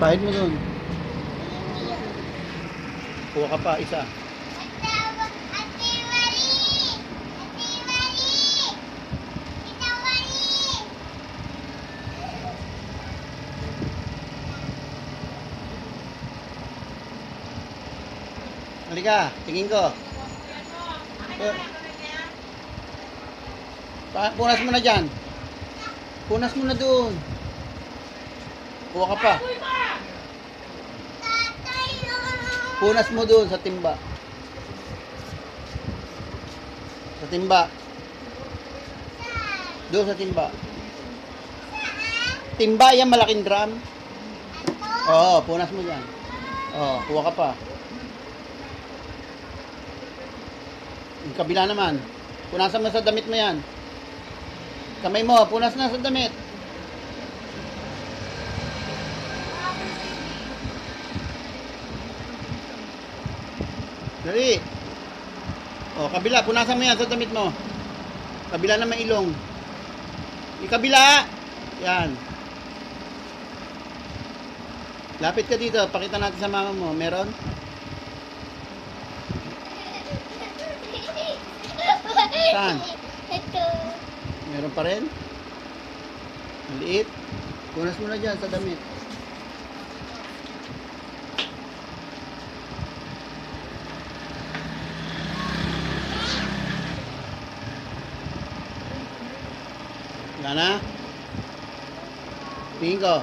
Bahid mo dun. Kuha ka pa, isa. Halika, tingin ko. Punas mo na dyan. Punas mo na doon. Kuha ka pa. Punas mo doon sa timba. Sa timba. Doon sa timba. Timba, yan malaking drum. Oo, punas mo dyan. Oo, kuha ka pa. Yung kabila naman. Punasan mo sa damit mo yan. Kamay mo, punas na sa damit. Dali. O, kabila, punasan mo yan sa damit mo. Kabila na may ilong. Yung kabila. Yan. Lapit ka dito, pakita natin sa mama mo. Meron? Saan? Ito. Meron pa rin? Maliit. Punas mo na dyan sa damit. Wala na? Tingin ko.